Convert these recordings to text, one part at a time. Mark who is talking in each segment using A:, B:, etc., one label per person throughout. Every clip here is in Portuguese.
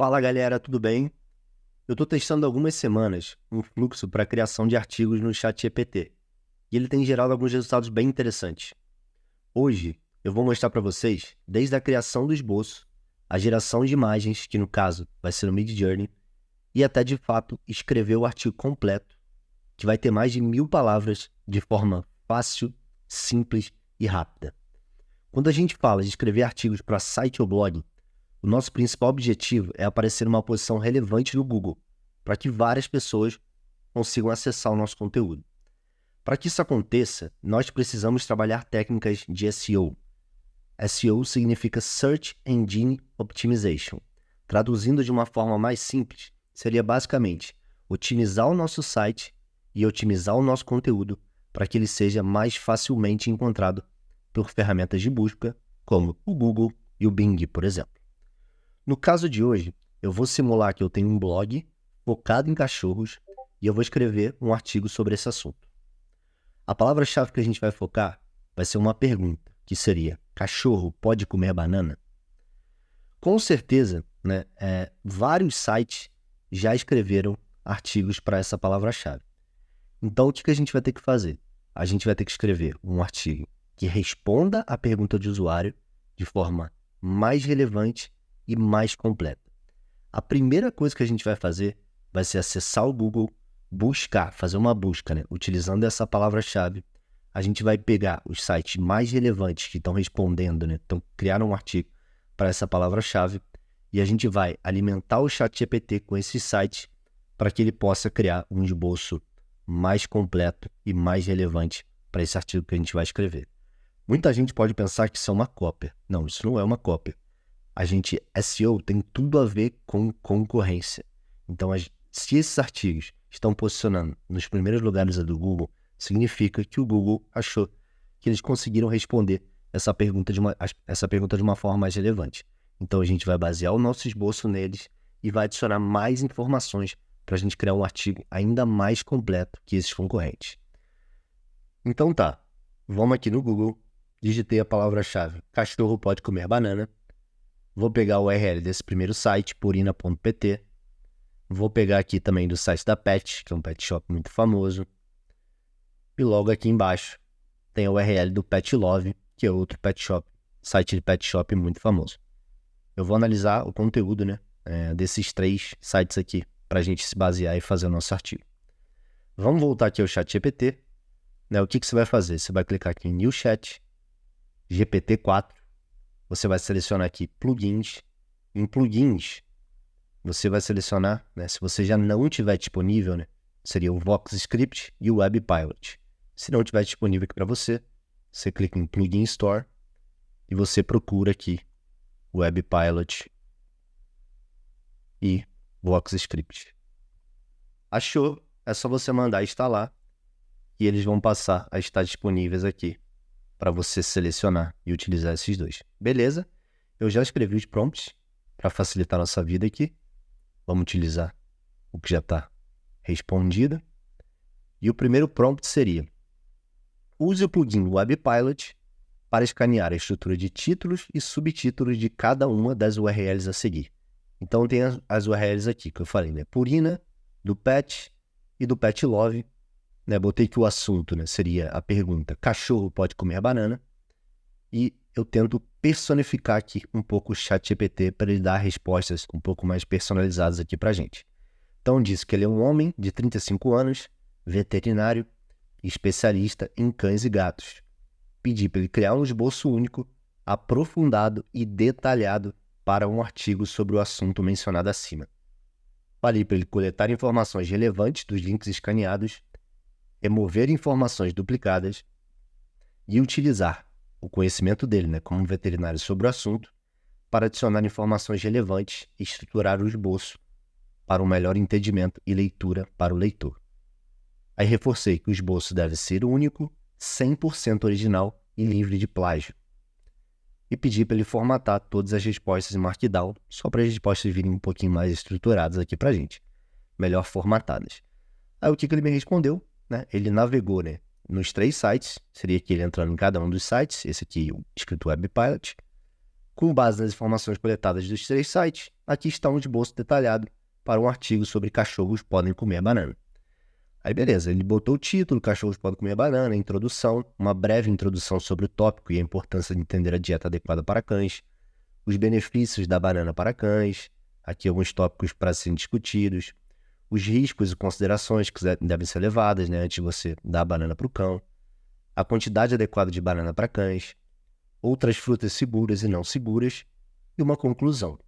A: Fala galera, tudo bem? Eu estou testando há algumas semanas um fluxo para a criação de artigos no ChatGPT e ele tem gerado alguns resultados bem interessantes. Hoje eu vou mostrar para vocês desde a criação do esboço, a geração de imagens, que no caso vai ser o Midjourney, e até de fato escrever o artigo completo, que vai ter mais de 1000 palavras de forma fácil, simples e rápida. Quando a gente fala de escrever artigos para site ou blog, o nosso principal objetivo é aparecer numa posição relevante no Google, para que várias pessoas consigam acessar o nosso conteúdo. Para que isso aconteça, nós precisamos trabalhar técnicas de SEO. SEO significa Search Engine Optimization. Traduzindo de uma forma mais simples, seria basicamente otimizar o nosso site e otimizar o nosso conteúdo para que ele seja mais facilmente encontrado por ferramentas de busca, como o Google e o Bing, por exemplo. No caso de hoje, eu vou simular que eu tenho um blog focado em cachorros e eu vou escrever um artigo sobre esse assunto. A palavra-chave que a gente vai focar vai ser uma pergunta, que seria: cachorro pode comer banana? Com certeza, vários sites já escreveram artigos para essa palavra-chave. Então, o que a gente vai ter que fazer? A gente vai ter que escrever um artigo que responda à pergunta de usuário de forma mais relevante e mais completa. A primeira coisa que a gente vai fazer vai ser acessar o Google, fazer uma busca, utilizando essa palavra-chave. A gente vai pegar os sites mais relevantes que estão respondendo, então criaram um artigo para essa palavra-chave, e a gente vai alimentar o ChatGPT com esses sites para que ele possa criar um esboço mais completo e mais relevante para esse artigo que a gente vai escrever. Muita gente pode pensar que isso é uma cópia. Não, isso não é uma cópia. SEO tem tudo a ver com concorrência. Então, se esses artigos estão posicionando nos primeiros lugares do Google, significa que o Google achou que eles conseguiram responder essa pergunta de uma forma mais relevante. Então, a gente vai basear o nosso esboço neles e vai adicionar mais informações para a gente criar um artigo ainda mais completo que esses concorrentes. Então tá, vamos aqui no Google, digitei a palavra-chave cachorro pode comer banana. Vou pegar o URL desse primeiro site, purina.pt. Vou pegar aqui também do site da Pet, que é um pet shop muito famoso. E logo aqui embaixo tem a URL do Pet Love, que é outro pet shop, site de pet shop muito famoso. Eu vou analisar o conteúdo desses 3 sites aqui, para a gente se basear e fazer o nosso artigo. Vamos voltar aqui ao ChatGPT. O que você vai fazer? Você vai clicar aqui em New Chat, GPT-4. Você vai selecionar aqui plugins. Em plugins, você vai selecionar, se você já não tiver disponível, seria o VoxScript e o WebPilot. Se não tiver disponível aqui para você, você clica em Plugin Store e você procura aqui WebPilot e VoxScript. Achou? É só você mandar instalar e eles vão passar a estar disponíveis aqui para você selecionar e utilizar esses 2. Beleza? Eu já escrevi os prompts para facilitar a nossa vida aqui. Vamos utilizar o que já está respondido. E o primeiro prompt seria: use o plugin WebPilot para escanear a estrutura de títulos e subtítulos de cada uma das URLs a seguir. Então tem as URLs aqui que eu falei, Purina, do Pet e do Pet Love. Botei que o assunto seria a pergunta: cachorro pode comer banana? E eu tento personificar aqui um pouco o ChatGPT para ele dar respostas um pouco mais personalizadas aqui para a gente. Então disse que ele é um homem de 35 anos, veterinário e especialista em cães e gatos. Pedi para ele criar um esboço único, aprofundado e detalhado para um artigo sobre o assunto mencionado acima. Falei para ele coletar informações relevantes dos links escaneados, remover informações duplicadas e utilizar o conhecimento dele, como veterinário sobre o assunto, para adicionar informações relevantes e estruturar o esboço para um melhor entendimento e leitura para o leitor. Aí reforcei que o esboço deve ser único, 100% original e livre de plágio. E pedi para ele formatar todas as respostas em Markdown, só para as respostas virem um pouquinho mais estruturadas aqui para a gente, melhor formatadas. Aí o que ele me respondeu? Ele navegou nos 3 sites, seria que ele entrando em cada um dos sites, esse aqui escrito WebPilot, Com base nas informações coletadas dos 3 sites, aqui está um esboço detalhado para um artigo sobre cachorros podem comer banana. Aí beleza, ele botou o título, cachorros podem comer banana, introdução, uma breve introdução sobre o tópico e a importância de entender a dieta adequada para cães, os benefícios da banana para cães, aqui alguns tópicos para serem discutidos, os riscos e considerações que devem ser levadas, né, antes de você dar a banana para o cão, a quantidade adequada de banana para cães, outras frutas seguras e não seguras, e uma conclusão.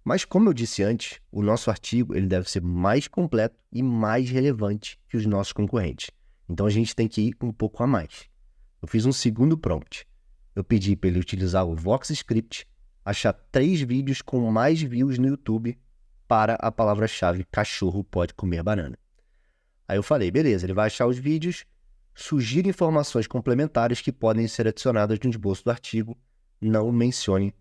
A: Mas como eu disse antes, o nosso artigo ele deve ser mais completo e mais relevante que os nossos concorrentes. Então a gente tem que ir um pouco a mais. Eu fiz um segundo prompt. Eu pedi para ele utilizar o VoxScript, achar 3 vídeos com mais views no YouTube para a palavra-chave cachorro pode comer banana. Aí eu falei, beleza, ele vai achar os vídeos, sugira informações complementares que podem ser adicionadas no esboço do artigo, não mencione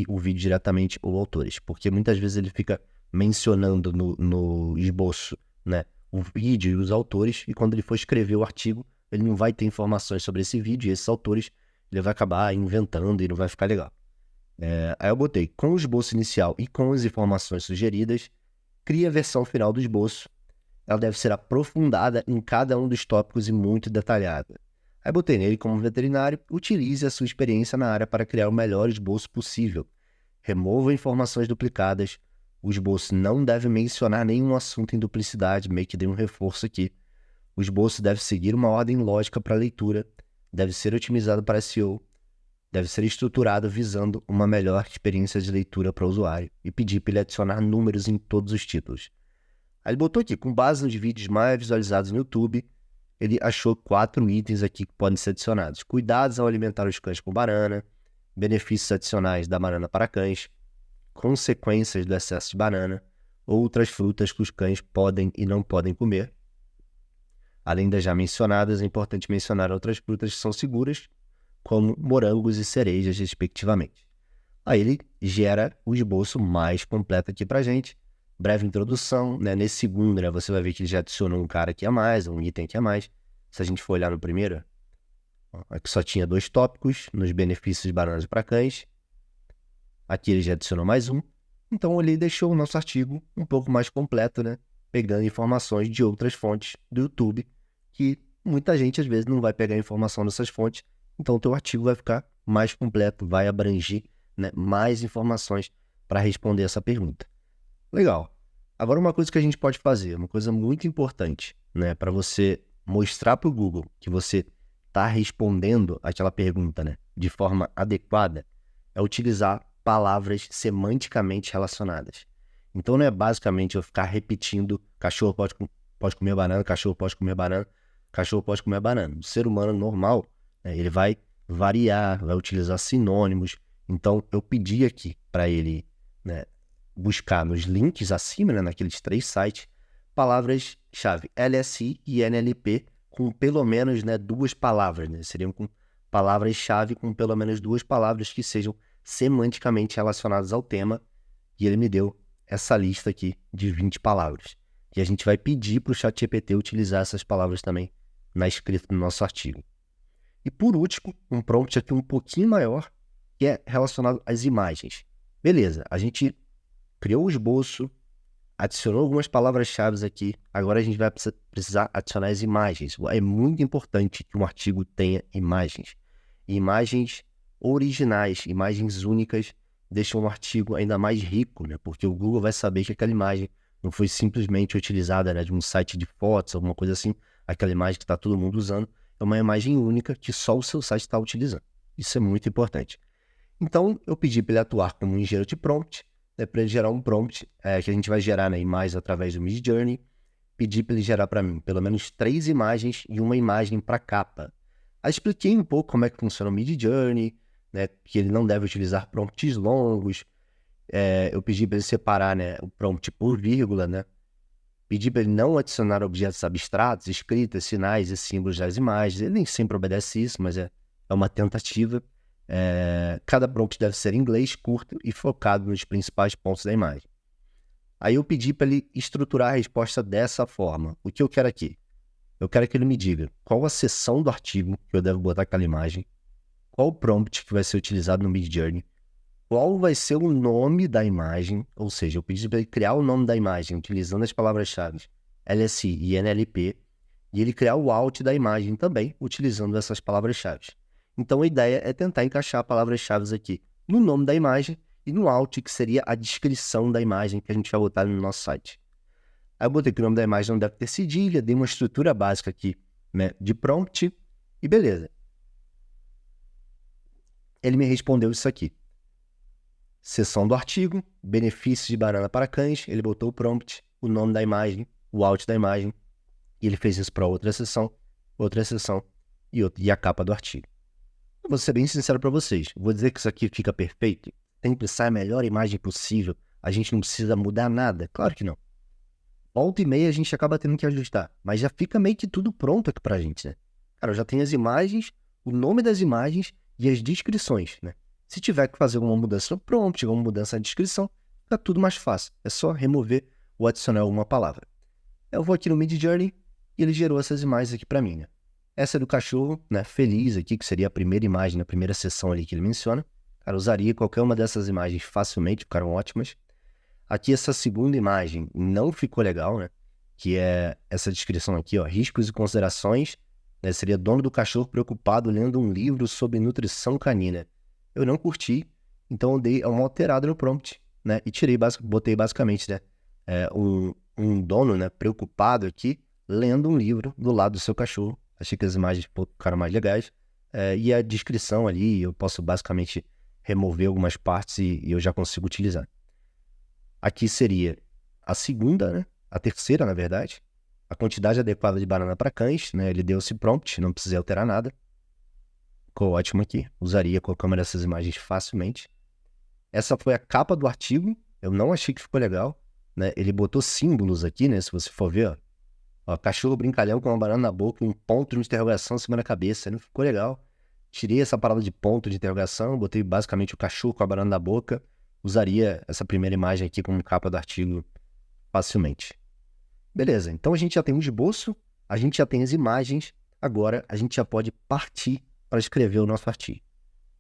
A: o vídeo diretamente ou autores, porque muitas vezes ele fica mencionando no esboço, né, o vídeo e os autores, e quando ele for escrever o artigo, ele não vai ter informações sobre esse vídeo e esses autores, ele vai acabar inventando e não vai ficar legal. Aí eu botei, com o esboço inicial e com as informações sugeridas, cria a versão final do esboço. Ela deve ser aprofundada em cada um dos tópicos e muito detalhada. Aí botei nele como veterinário, utilize a sua experiência na área para criar o melhor esboço possível. Remova informações duplicadas. O esboço não deve mencionar nenhum assunto em duplicidade, meio que dei um reforço aqui. O esboço deve seguir uma ordem lógica para a leitura, deve ser otimizado para SEO, deve ser estruturado visando uma melhor experiência de leitura para o usuário e pedir para ele adicionar números em todos os títulos. Aí ele botou aqui, com base nos vídeos mais visualizados no YouTube, ele achou 4 itens aqui que podem ser adicionados. Cuidados ao alimentar os cães com banana, benefícios adicionais da banana para cães, consequências do excesso de banana, outras frutas que os cães podem e não podem comer. Além das já mencionadas, é importante mencionar outras frutas que são seguras, como morangos e cerejas, respectivamente. Aí ele gera o esboço mais completo aqui para a gente. Breve introdução, né? Nesse segundo, né, você vai ver que ele já adicionou um cara aqui a mais, um item aqui a mais. Se a gente for olhar no primeiro, aqui só tinha 2 tópicos, nos benefícios de bananas para cães. Aqui ele já adicionou mais um. Então ele deixou o nosso artigo um pouco mais completo, né? Pegando informações de outras fontes do YouTube, que muita gente às vezes não vai pegar informação dessas fontes. Então o teu artigo vai ficar mais completo, vai abranger, né, mais informações para responder essa pergunta. Legal. Agora uma coisa que a gente pode fazer, uma coisa muito importante, né, para você mostrar para o Google que você está respondendo aquela pergunta, né, de forma adequada, é utilizar palavras semanticamente relacionadas. Então não é basicamente eu ficar repetindo cachorro pode comer banana, cachorro pode comer banana, cachorro pode comer banana. O ser humano normal, né, ele vai variar, vai utilizar sinônimos. Então eu pedi aqui para ele, né, buscar nos links acima, né, naqueles 3 sites, palavras-chave LSI e NLP com pelo menos, né, 2 palavras, né? Seriam com palavras-chave com pelo menos 2 palavras que sejam semanticamente relacionadas ao tema, e ele me deu essa lista aqui de 20 palavras. E a gente vai pedir para o ChatGPT utilizar essas palavras também na escrita do nosso artigo. E por último, um prompt aqui um pouquinho maior, que é relacionado às imagens. Beleza, a gente criou o esboço, adicionou algumas palavras-chave aqui, agora a gente vai precisar adicionar as imagens. É muito importante que um artigo tenha imagens. Imagens originais, imagens únicas, deixam um artigo ainda mais rico, né? Porque o Google vai saber que aquela imagem não foi simplesmente utilizada, né, de um site de fotos, alguma coisa assim, aquela imagem que está todo mundo usando, é uma imagem única que só o seu site está utilizando. Isso é muito importante. Então, eu pedi para ele atuar como um engenheiro de prompt, né, para ele gerar um prompt que a gente vai gerar, né, imagens através do Midjourney. Pedi para ele gerar para mim pelo menos 3 imagens e uma imagem para capa. Aí expliquei um pouco como é que funciona o Midjourney, né, que ele não deve utilizar prompts longos. Eu pedi para ele separar, né, o prompt por vírgula, né? Pedi para ele não adicionar objetos abstratos, escritas, sinais e símbolos das imagens. Ele nem sempre obedece isso, mas é uma tentativa. Cada prompt deve ser em inglês, curto e focado nos principais pontos da imagem. Aí eu pedi para ele estruturar a resposta dessa forma. O que eu quero aqui? Eu quero que ele me diga qual a seção do artigo que eu devo botar aquela imagem, qual o prompt que vai ser utilizado no Midjourney, qual vai ser o nome da imagem, ou seja, eu pedi para ele criar o nome da imagem utilizando as palavras-chave LSI e NLP, e ele criar o alt da imagem também utilizando essas palavras-chave. Então a ideia é tentar encaixar palavras-chave aqui no nome da imagem e no alt, que seria a descrição da imagem que a gente vai botar no nosso site. Aí eu botei que o nome da imagem não deve ter cedilha, dei uma estrutura básica aqui, né, de prompt, e beleza. Ele me respondeu isso aqui. Seção do artigo, benefícios de banana para cães, ele botou o prompt, o nome da imagem, o alt da imagem, e ele fez isso para outra seção e a capa do artigo. Eu vou ser bem sincero para vocês, vou dizer que isso aqui fica perfeito, sempre sai a melhor imagem possível, a gente não precisa mudar nada, claro que não. Volta e meia a gente acaba tendo que ajustar, mas já fica meio que tudo pronto aqui pra gente, né? Cara, eu já tenho as imagens, o nome das imagens e as descrições, né? Se tiver que fazer alguma mudança no prompt, alguma mudança na descrição, fica tudo mais fácil. É só remover ou adicionar alguma palavra. Eu vou aqui no Midjourney e ele gerou essas imagens aqui pra mim, né? Essa é do cachorro, né? Feliz aqui, que seria a primeira imagem, na primeira seção ali que ele menciona. Cara, usaria qualquer uma dessas imagens facilmente, ficaram ótimas. Aqui essa segunda imagem não ficou legal, né? Que é essa descrição aqui, ó. Riscos e considerações, né? Seria dono do cachorro preocupado lendo um livro sobre nutrição canina. Eu não curti, então eu dei uma alterada no prompt, né? E botei basicamente, né? Um dono, né? Preocupado aqui, lendo um livro do lado do seu cachorro. Achei que as imagens ficaram mais legais. E a descrição ali, eu posso basicamente remover algumas partes e eu já consigo utilizar. Aqui seria a segunda, né? A terceira, na verdade. A quantidade adequada de banana para cães, né? Ele deu esse prompt, não precisei alterar nada. Ficou ótimo aqui. Usaria qualquer uma dessas imagens facilmente. Essa foi a capa do artigo. Eu não achei que ficou legal, né? Ele botou símbolos aqui, né? Se você for ver, ó, cachorro brincalhão com uma banana na boca e um ponto de interrogação em cima da cabeça. Não ficou legal. Tirei essa palavra de ponto de interrogação, botei basicamente o cachorro com a banana na boca. Usaria essa primeira imagem aqui como capa do artigo facilmente. Beleza, então a gente já tem um esboço, a gente já tem as imagens, agora a gente já pode partir para escrever o nosso artigo.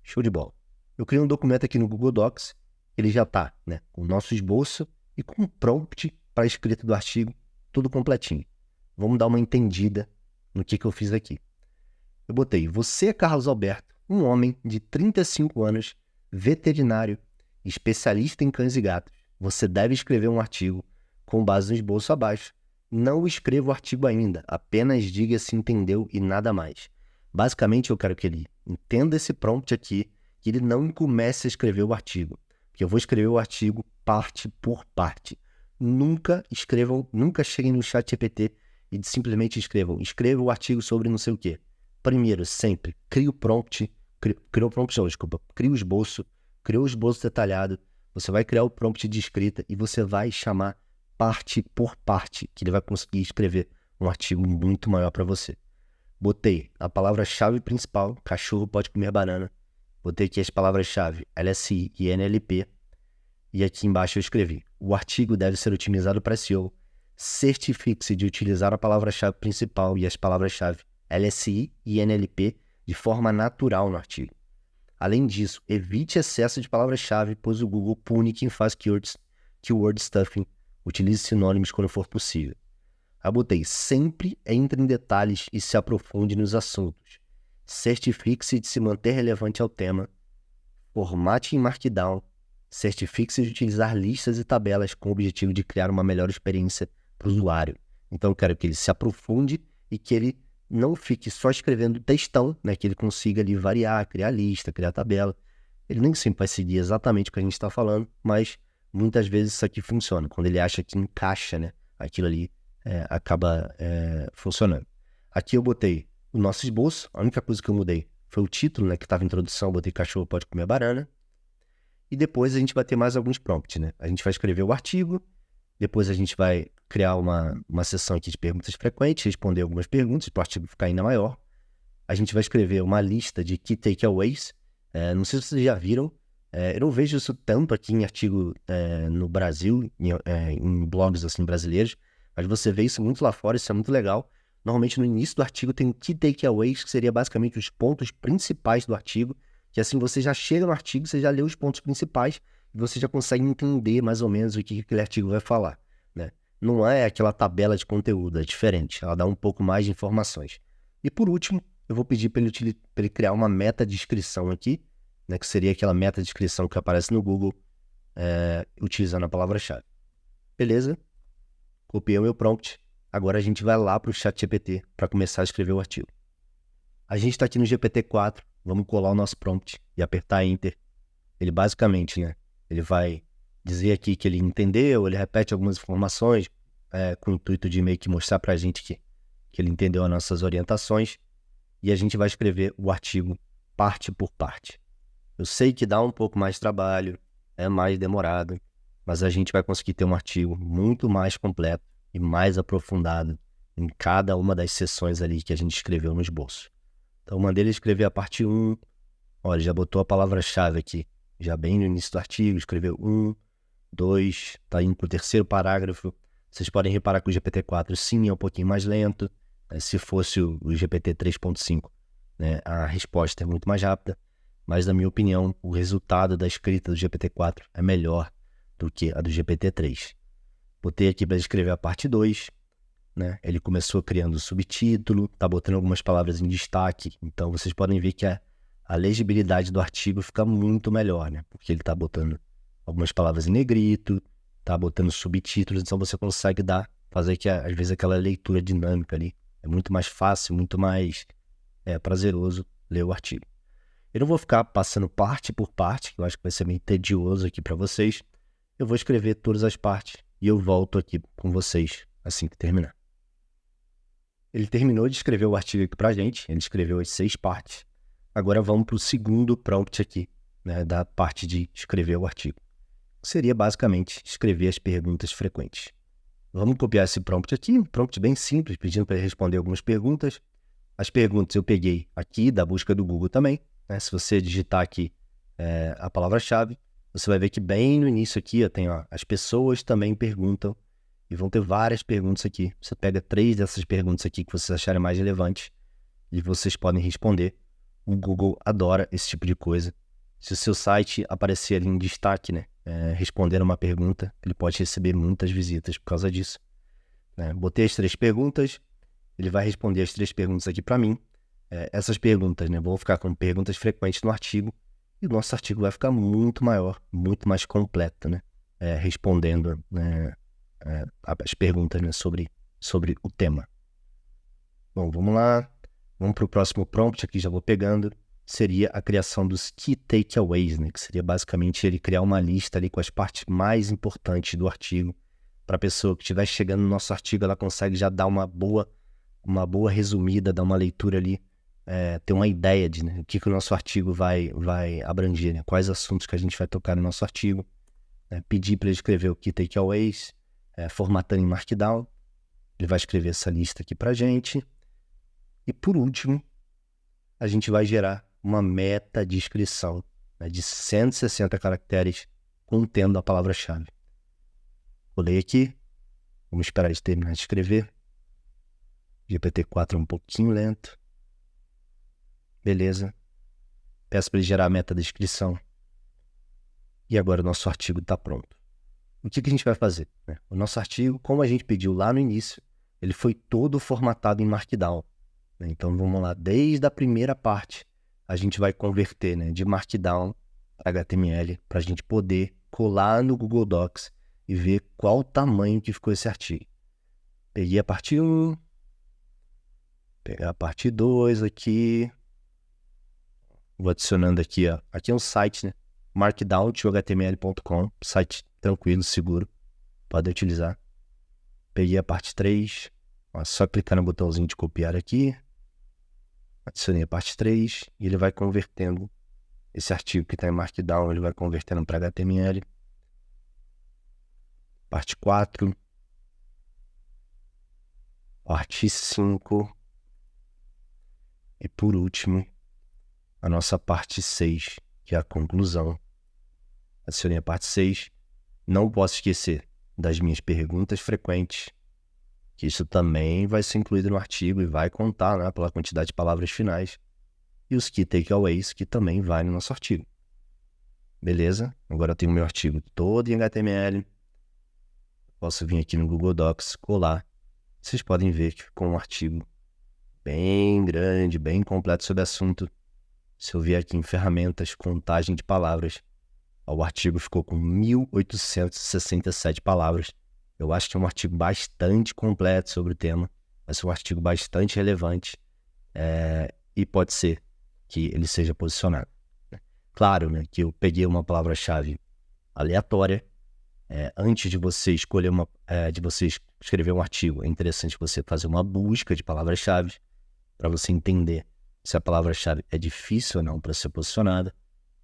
A: Show de bola. Eu criei um documento aqui no Google Docs, ele já está, né, com o nosso esboço e com um prompt para a escrita do artigo, tudo completinho. Vamos dar uma entendida no que eu fiz aqui. Eu botei, você é Carlos Alberto, um homem de 35 anos, veterinário, especialista em cães e gatos. Você deve escrever um artigo com base no esboço abaixo. Não escreva o artigo ainda, apenas diga se entendeu e nada mais. Basicamente, eu quero que ele entenda esse prompt aqui, que ele não comece a escrever o artigo, porque eu vou escrever o artigo parte por parte. Nunca cheguem no ChatGPT e simplesmente escreva o artigo sobre não sei o quê. Primeiro, sempre, crie o esboço, criou o esboço detalhado, você vai criar o prompt de escrita e você vai chamar parte por parte, que ele vai conseguir escrever um artigo muito maior para você. Botei a palavra-chave principal, cachorro pode comer banana. Botei aqui as palavras-chave LSI e NLP. E aqui embaixo eu escrevi, o artigo deve ser otimizado para SEO. Certifique-se de utilizar a palavra-chave principal e as palavras-chave LSI e NLP de forma natural no artigo. Além disso, evite excesso de palavras-chave, pois o Google pune quem faz keyword stuffing. Utilize sinônimos quando for possível. Aí botei, sempre entre em detalhes e se aprofunde nos assuntos. Certifique-se de se manter relevante ao tema. Formate em Markdown. Certifique-se de utilizar listas e tabelas com o objetivo de criar uma melhor experiência para o usuário. Então eu quero que ele se aprofunde e que ele não fique só escrevendo textão, né? Que ele consiga ali variar, criar lista, criar tabela. Ele nem sempre vai seguir exatamente o que a gente está falando, mas muitas vezes isso aqui funciona. Quando ele acha que encaixa, né? Aquilo ali acaba funcionando. Aqui eu botei o nosso esboço. A única coisa que eu mudei foi o título, né? Que estava em introdução, eu botei cachorro pode comer banana. E depois a gente vai ter mais alguns prompts, né? A gente vai escrever o artigo, depois a gente vai criar uma sessão aqui de perguntas frequentes, responder algumas perguntas para o artigo ficar ainda maior. A gente vai escrever uma lista de key takeaways. Não sei se vocês já viram, eu não vejo isso tanto aqui em artigo no Brasil, em blogs assim brasileiros, mas você vê isso muito lá fora, isso é muito legal. Normalmente no início do artigo tem key takeaways, que seria basicamente os pontos principais do artigo, que assim você já chega no artigo, você já lê os pontos principais e você já consegue entender mais ou menos o que aquele artigo vai falar, né? Não é aquela tabela de conteúdo, é diferente, ela dá um pouco mais de informações. E por último, eu vou pedir para ele criar uma meta-descrição aqui, né, que seria aquela meta-descrição que aparece no Google, utilizando a palavra-chave. Beleza? Copiei o meu prompt. Agora a gente vai lá para o ChatGPT para começar a escrever o artigo. A gente está aqui no GPT-4, vamos colar o nosso prompt e apertar Enter. Ele basicamente, né, ele vai dizer aqui que ele entendeu, ele repete algumas informações com o intuito de meio que mostrar para a gente que ele entendeu as nossas orientações e a gente vai escrever o artigo parte por parte. Eu sei que dá um pouco mais de trabalho, é mais demorado, mas a gente vai conseguir ter um artigo muito mais completo e mais aprofundado em cada uma das seções ali que a gente escreveu no esboço. Então, mandei ele escrever a parte 1. Olha, já botou a palavra-chave aqui, já bem no início do artigo, escreveu 1, 2, tá indo para o terceiro parágrafo. Vocês podem reparar que o GPT-4 sim é um pouquinho mais lento. Se fosse o GPT 3.5, né, a resposta é muito mais rápida. Mas, na minha opinião, o resultado da escrita do GPT-4 é melhor do que a do GPT-3. Botei aqui para escrever a parte 2, né? Ele começou criando o subtítulo, tá botando algumas palavras em destaque. Então, vocês podem ver que a legibilidade do artigo fica muito melhor, né? Porque ele tá botando algumas palavras em negrito, tá botando subtítulos, então você consegue fazer que, às vezes, aquela leitura dinâmica ali. É muito mais fácil, muito mais prazeroso ler o artigo. Eu não vou ficar passando parte por parte, que eu acho que vai ser meio tedioso aqui para vocês. Eu vou escrever todas as partes e eu volto aqui com vocês assim que terminar. Ele terminou de escrever o artigo aqui pra gente, ele escreveu as 6 partes. Agora vamos para o segundo prompt aqui, né, da parte de escrever o artigo. Seria basicamente escrever as perguntas frequentes. Vamos copiar esse prompt aqui, um prompt bem simples, pedindo para ele responder algumas perguntas. As perguntas eu peguei aqui da busca do Google também, né? Se você digitar aqui a palavra-chave, você vai ver que bem no início aqui tem as pessoas também perguntam e vão ter várias perguntas aqui. Você pega 3 dessas perguntas aqui que vocês acharem mais relevantes e vocês podem responder. O Google adora esse tipo de coisa. Se o seu site aparecer ali em destaque, né, respondendo uma pergunta, ele pode receber muitas visitas por causa disso. Botei as 3 perguntas, ele vai responder as 3 perguntas aqui para mim. Essas perguntas, né, vão ficar como perguntas frequentes no artigo e o nosso artigo vai ficar muito maior, muito mais completo, né, respondendo as perguntas, né, sobre o tema. Bom, vamos lá. Vamos para o próximo prompt aqui, já vou pegando. Seria a criação dos Key Takeaways, né? Que seria basicamente ele criar uma lista ali com as partes mais importantes do artigo. Para a pessoa que estiver chegando no nosso artigo, ela consegue já dar uma boa resumida, dar uma leitura ali, ter uma ideia de, né, o que o nosso artigo vai abranger, né? Quais assuntos que a gente vai tocar no nosso artigo. Pedir para ele escrever o Key Takeaways, formatando em Markdown. Ele vai escrever essa lista aqui para a gente. E por último, a gente vai gerar uma meta-descrição, né, de 160 caracteres contendo a palavra-chave. Colei aqui, vamos esperar ele terminar de escrever. GPT-4 é um pouquinho lento. Beleza. Peço para ele gerar a meta-descrição. E agora o nosso artigo está pronto. O que a gente vai fazer? O nosso artigo, como a gente pediu lá no início, ele foi todo formatado em Markdown. Então, vamos lá, desde a primeira parte, a gente vai converter, né, de Markdown para HTML, para a gente poder colar no Google Docs e ver qual o tamanho que ficou esse artigo. Peguei a parte 1, pegar a parte 2 aqui, vou adicionando aqui, ó. Aqui é um site, né, markdown.html.com, site tranquilo, seguro, pode utilizar. Peguei a parte 3, ó, só clicar no botãozinho de copiar aqui. Adicionei a parte 3 e ele vai convertendo esse artigo que está em Markdown, ele vai convertendo para HTML. Parte 4. Parte 5. E por último, a nossa parte 6, que é a conclusão. Adicionei a parte 6. Não posso esquecer das minhas perguntas frequentes, que isso também vai ser incluído no artigo e vai contar, né, pela quantidade de palavras finais. e os Key Takeaways, que também vai no nosso artigo. Beleza? Agora eu tenho meu artigo todo em HTML. Posso vir aqui no Google Docs, colar. Vocês podem ver que ficou um artigo bem grande, bem completo sobre o assunto. Se eu vier aqui em ferramentas, contagem de palavras, o artigo ficou com 1.867 palavras. Eu acho que é um artigo bastante completo sobre o tema. Vai ser um artigo bastante relevante. E pode ser que ele seja posicionado. Claro, né, que eu peguei uma palavra-chave aleatória. Antes de você escolher de você escrever um artigo, é interessante você fazer uma busca de palavras-chave para você entender se a palavra-chave é difícil ou não para ser posicionada.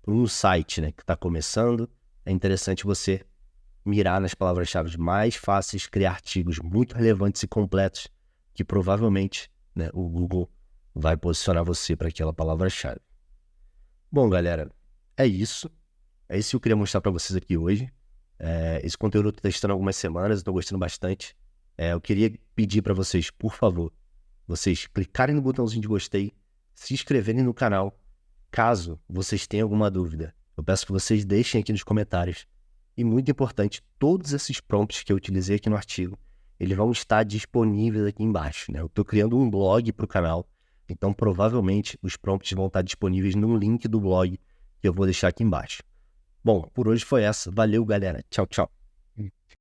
A: Para um site, né, que está começando, é interessante você mirar nas palavras-chave mais fáceis, criar artigos muito relevantes e completos que provavelmente, né, o Google vai posicionar você para aquela palavra-chave. Bom, galera, é isso. É isso que eu queria mostrar para vocês aqui hoje. Esse conteúdo eu estou testando há algumas semanas, estou gostando bastante. Eu queria pedir para vocês, por favor, vocês clicarem no botãozinho de gostei, se inscreverem no canal. Caso vocês tenham alguma dúvida, eu peço que vocês deixem aqui nos comentários. E muito importante, todos esses prompts que eu utilizei aqui no artigo, eles vão estar disponíveis aqui embaixo, né? Eu estou criando um blog para o canal, então provavelmente os prompts vão estar disponíveis no link do blog que eu vou deixar aqui embaixo. Bom, por hoje foi essa. Valeu, galera. Tchau, tchau.